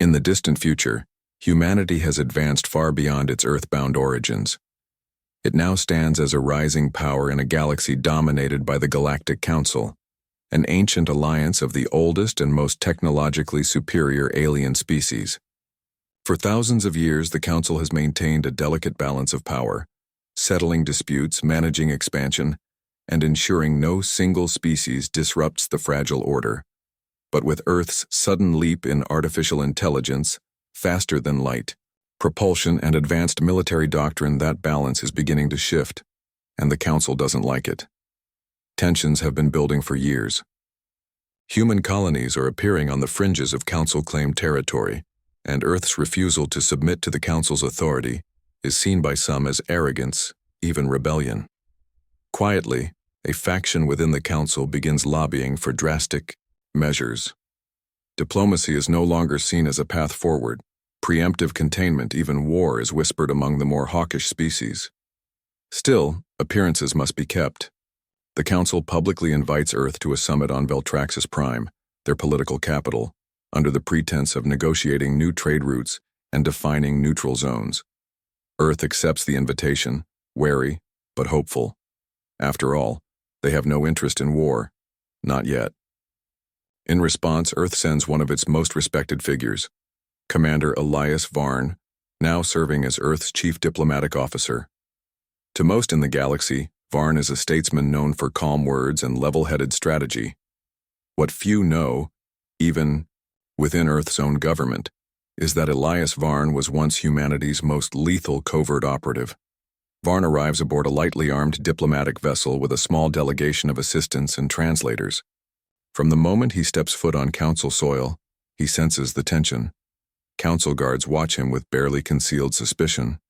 In the distant future, humanity has advanced far beyond its earthbound origins. It now stands as a rising power in a galaxy dominated by the Galactic Council, an ancient alliance of the oldest and most technologically superior alien species. For thousands of years, the Council has maintained a delicate balance of power, settling disputes, managing expansion, and ensuring no single species disrupts the fragile order. But with Earth's sudden leap in artificial intelligence, faster than light, propulsion, and advanced military doctrine, that balance is beginning to shift, and the Council doesn't like it. Tensions have been building for years. Human colonies are appearing on the fringes of Council-claimed territory, and Earth's refusal to submit to the Council's authority is seen by some as arrogance, even rebellion. Quietly, a faction within the Council begins lobbying for drastic measures. Diplomacy is no longer seen as a path forward. Preemptive containment, even war, is whispered among the more hawkish species. Still, appearances must be kept. The Council publicly invites Earth to a summit on Veltraxis Prime, their political capital, under the pretense of negotiating new trade routes and defining neutral zones. Earth accepts the invitation, wary but hopeful. After all, they have no interest in war. Not yet. In response, Earth sends one of its most respected figures, Commander Elias Varn, now serving as Earth's chief diplomatic officer. To most in the galaxy, Varn is a statesman known for calm words and level-headed strategy. What few know, even within Earth's own government, is that Elias Varn was once humanity's most lethal covert operative. Varn arrives aboard a lightly armed diplomatic vessel with a small delegation of assistants and translators. From the moment he steps foot on Council soil, he senses the tension. Council guards watch him with barely concealed suspicion.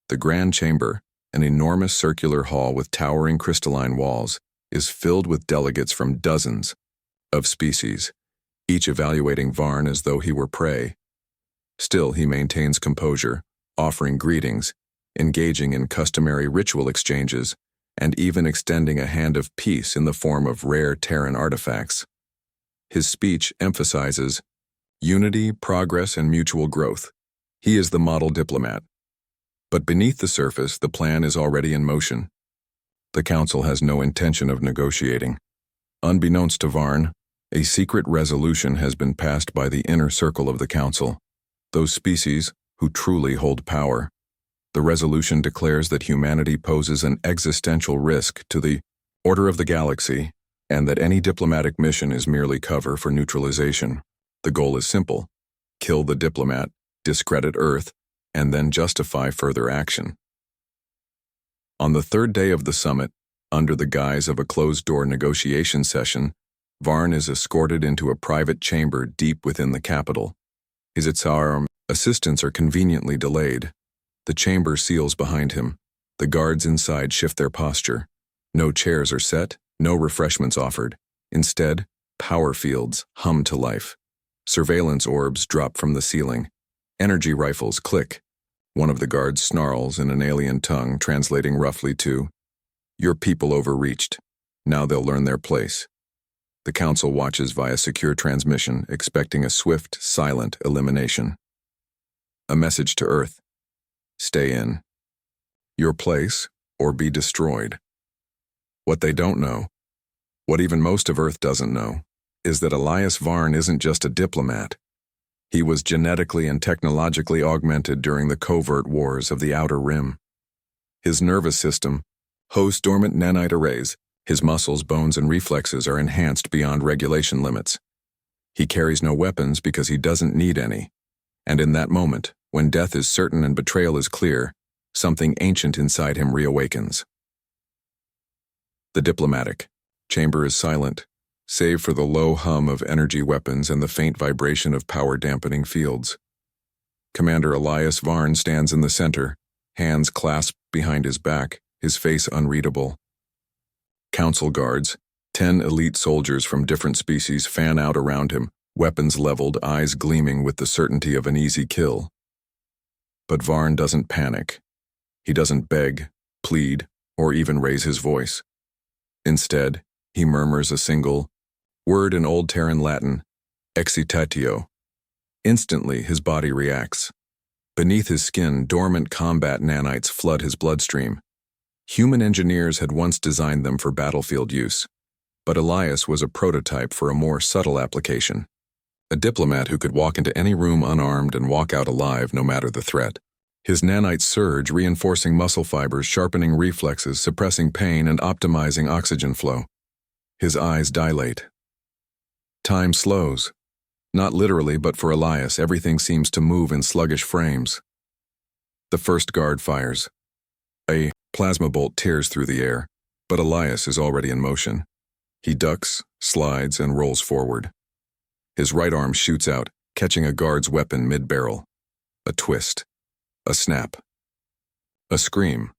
The Grand Chamber, an enormous circular hall with towering crystalline walls, is filled with delegates from dozens of species, each evaluating Varn as though he were prey. Still, he maintains composure, offering greetings, engaging in customary ritual exchanges, and even extending a hand of peace in the form of rare Terran artifacts. His speech emphasizes unity, progress, and mutual growth. He is the model diplomat. But beneath the surface, the plan is already in motion. The Council has no intention of negotiating. Unbeknownst to Varn, a secret resolution has been passed by the inner circle of the Council, those species who truly hold power. The resolution declares that humanity poses an existential risk to the order of the galaxy, and that any diplomatic mission is merely cover for neutralization. The goal is simple: kill the diplomat, discredit Earth, and then justify further action. On the third day of the summit, under the guise of a closed-door negotiation session, Varn is escorted into a private chamber deep within the capital. His assistants are conveniently delayed. The chamber seals behind him. The guards inside shift their posture. No chairs are set, no refreshments offered. Instead, power fields hum to life. Surveillance orbs drop from the ceiling. Energy rifles click. One of the guards snarls in an alien tongue, translating roughly to, "Your people overreached. Now they'll learn their place." The Council watches via secure transmission, expecting a swift, silent elimination. A message to Earth: stay in your place or be destroyed. What they don't know, what even most of Earth doesn't know, is that Elias Varn isn't just a diplomat. He was genetically and technologically augmented during the covert wars of the Outer Rim. His nervous system hosts dormant nanite arrays. His muscles, bones, and reflexes are enhanced beyond regulation limits. He carries no weapons because he doesn't need any. And in that moment, when death is certain and betrayal is clear, something ancient inside him reawakens. The diplomatic chamber is silent, save for the low hum of energy weapons and the faint vibration of power-dampening fields. Commander Elias Varn stands in the center, hands clasped behind his back, his face unreadable. Council guards, 10 elite soldiers from different species, fan out around him, weapons leveled, eyes gleaming with the certainty of an easy kill. But Varn doesn't panic. He doesn't beg, plead, or even raise his voice. Instead, he murmurs a single word in Old Terran Latin, excitatio. Instantly, his body reacts. Beneath his skin, dormant combat nanites flood his bloodstream. Human engineers had once designed them for battlefield use, but Elias was a prototype for a more subtle application. A diplomat who could walk into any room unarmed and walk out alive no matter the threat. His nanites surge, reinforcing muscle fibers, sharpening reflexes, suppressing pain, and optimizing oxygen flow. His eyes dilate. Time slows. Not literally, but for Elias, everything seems to move in sluggish frames. The first guard fires. A plasma bolt tears through the air, but Elias is already in motion. He ducks, slides, and rolls forward. His right arm shoots out, catching a guard's weapon mid-barrel. A twist. A snap. A scream.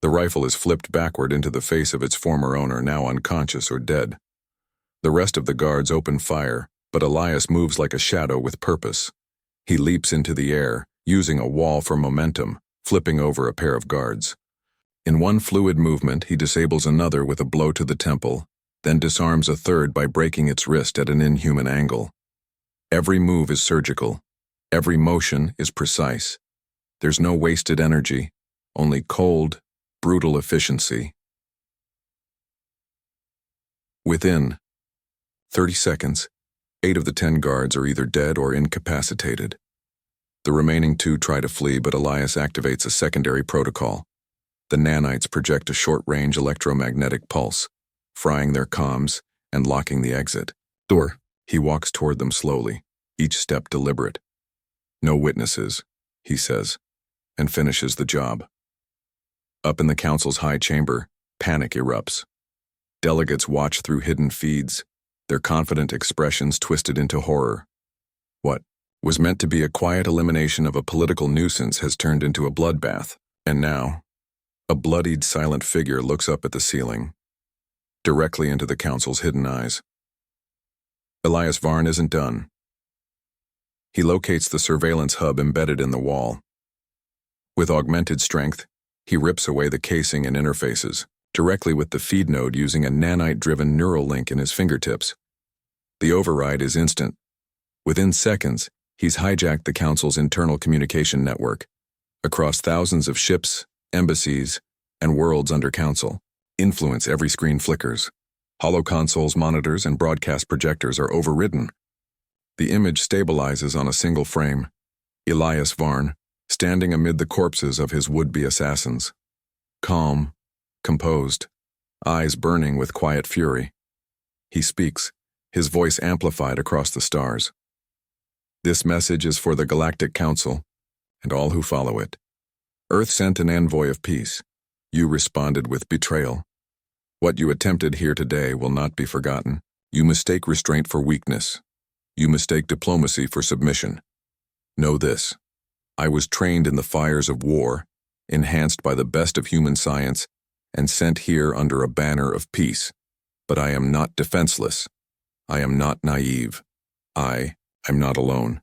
The rifle is flipped backward into the face of its former owner, now unconscious or dead. The rest of the guards open fire, but Elias moves like a shadow with purpose. He leaps into the air, using a wall for momentum, flipping over a pair of guards. In one fluid movement, he disables another with a blow to the temple, then disarms a third by breaking its wrist at an inhuman angle. Every move is surgical. Every motion is precise. There's no wasted energy, only cold, brutal efficiency. Within 30 seconds, 8 of the 10 guards are either dead or incapacitated. The remaining 2 try to flee, but Elias activates a secondary protocol. The nanites project a short-range electromagnetic pulse, frying their comms and locking the exit. Door. He walks toward them slowly, each step deliberate. No witnesses, he says, and finishes the job. Up in the council's high chamber, panic erupts. Delegates watch through hidden feeds, their confident expressions twisted into horror. What was meant to be a quiet elimination of a political nuisance has turned into a bloodbath, and now, a bloodied, silent figure looks up at the ceiling, directly into the council's hidden eyes. Elias Varn isn't done. He locates the surveillance hub embedded in the wall. With augmented strength, he rips away the casing and interfaces, directly with the feed node using a nanite-driven neural link in his fingertips. The override is instant. Within seconds, he's hijacked the Council's internal communication network, across thousands of ships, embassies, and worlds under Council. Influence every screen flickers. Holoconsoles, monitors, and broadcast projectors are overridden. The image stabilizes on a single frame. Elias Varn, standing amid the corpses of his would-be assassins. Calm, composed, eyes burning with quiet fury. He speaks, his voice amplified across the stars. This message is for the Galactic Council, and all who follow it. Earth sent an envoy of peace. You responded with betrayal. What you attempted here today will not be forgotten. You mistake restraint for weakness. You mistake diplomacy for submission. Know this. I was trained in the fires of war, enhanced by the best of human science, and sent here under a banner of peace. But I am not defenseless. I am not naive. I'm not alone.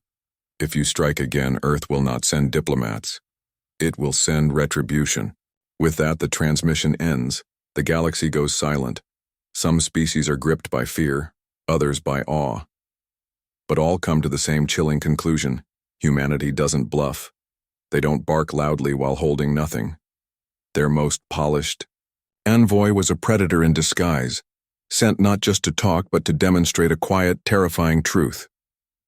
If you strike again, Earth will not send diplomats. It will send retribution. With that, the transmission ends. The galaxy goes silent. Some species are gripped by fear, others by awe. But all come to the same chilling conclusion. Humanity doesn't bluff. They don't bark loudly while holding nothing. Their most polished envoy was a predator in disguise, sent not just to talk but to demonstrate a quiet, terrifying truth.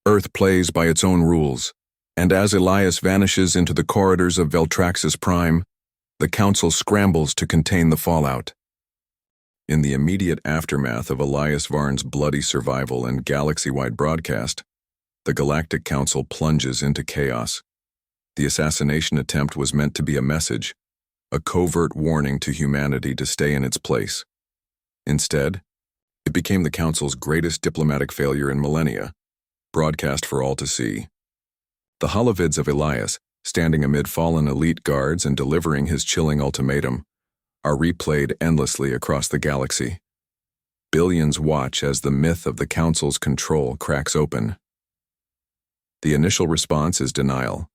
Earth plays by its own rules, and as Elias vanishes into the corridors of Veltraxis Prime, the Council scrambles to contain the fallout. In the immediate aftermath of Elias Varn's bloody survival and galaxy-wide broadcast, the Galactic Council plunges into chaos. The assassination attempt was meant to be a message, a covert warning to humanity to stay in its place. Instead, it became the Council's greatest diplomatic failure in millennia, broadcast for all to see. The holovids of Elias, standing amid fallen elite guards and delivering his chilling ultimatum, are replayed endlessly across the galaxy. Billions watch as the myth of the Council's control cracks open. The initial response is denial.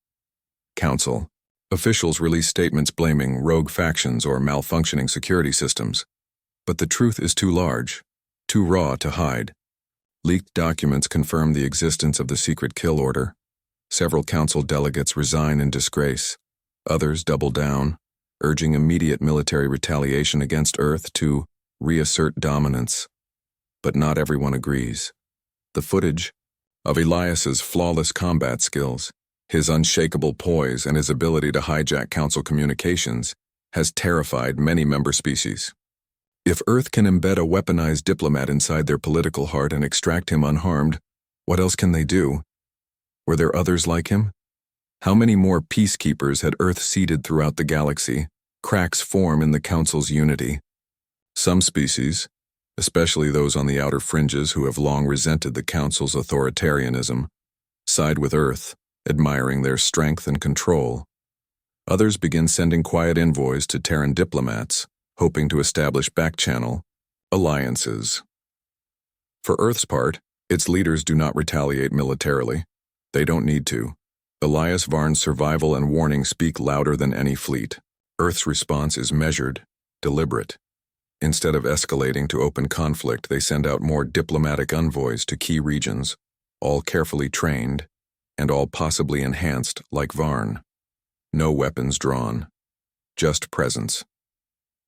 Council officials release statements blaming rogue factions or malfunctioning security systems. But the truth is too large, too raw to hide. Leaked documents confirm the existence of the secret kill order, Several council delegates resign in disgrace. Others double down, urging immediate military retaliation against Earth to reassert dominance. But not everyone agrees. The footage of Elias's flawless combat skills, his unshakable poise, and his ability to hijack council communications has terrified many member species. If Earth can embed a weaponized diplomat inside their political heart and extract him unharmed, what else can they do? Were there others like him? How many more peacekeepers had Earth seeded throughout the galaxy? Cracks form in the Council's unity. Some species, especially those on the outer fringes who have long resented the Council's authoritarianism, side with Earth, admiring their strength and control. Others begin sending quiet envoys to Terran diplomats, hoping to establish back-channel alliances. For Earth's part, its leaders do not retaliate militarily. They don't need to. Elias Varn's survival and warning speak louder than any fleet. Earth's response is measured, deliberate. Instead of escalating to open conflict, they send out more diplomatic envoys to key regions, all carefully trained, and all possibly enhanced like Varn. No weapons drawn, just presence.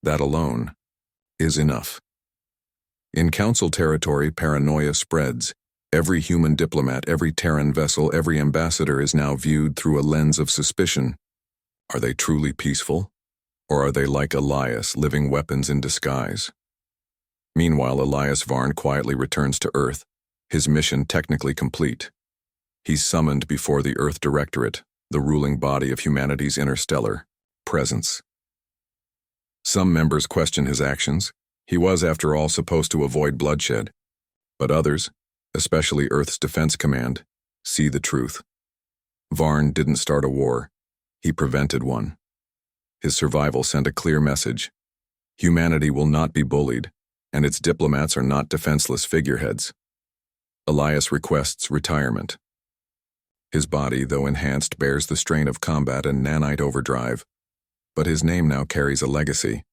That alone is enough. In Council territory, paranoia spreads. Every human diplomat, every Terran vessel, every ambassador is now viewed through a lens of suspicion. Are they truly peaceful? Or are they like Elias, living weapons in disguise? Meanwhile, Elias Varn quietly returns to Earth, his mission technically complete. He's summoned before the Earth Directorate, the ruling body of humanity's interstellar presence. Some members question his actions. He was, after all, supposed to avoid bloodshed. But others, especially Earth's Defense Command, see the truth. Varn didn't start a war. He prevented one. His survival sent a clear message. Humanity will not be bullied, and its diplomats are not defenseless figureheads. Elias requests retirement. His body, though enhanced, bears the strain of combat and nanite overdrive, but his name now carries a legacy.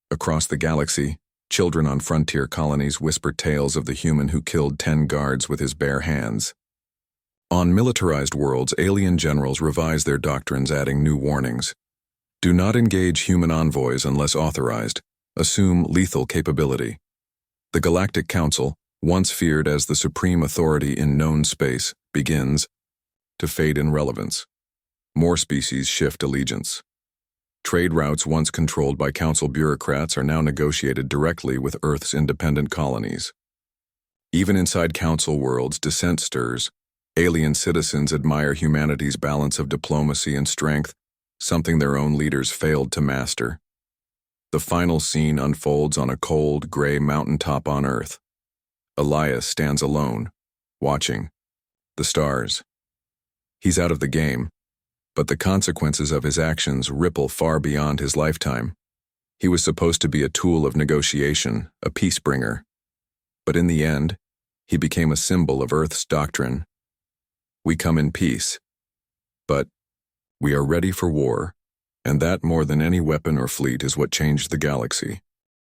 Across the galaxy, children on frontier colonies whisper tales of the human who killed 10 guards with his bare hands. On militarized worlds, alien generals revise their doctrines, adding new warnings. Do not engage human envoys unless authorized. Assume lethal capability. The Galactic Council, once feared as the supreme authority in known space, begins to fade in relevance. More species shift allegiance. Trade routes once controlled by Council bureaucrats are now negotiated directly with Earth's independent colonies. Even inside Council worlds, dissent stirs. Alien citizens admire humanity's balance of diplomacy and strength, something their own leaders failed to master. The final scene unfolds on a cold, gray mountaintop on Earth. Elias stands alone, watching the stars. He's out of the game, but the consequences of his actions ripple far beyond his lifetime. He was supposed to be a tool of negotiation, a peacebringer. But in the end, he became a symbol of Earth's doctrine. We come in peace, but we are ready for war, and that more than any weapon or fleet is what changed the galaxy.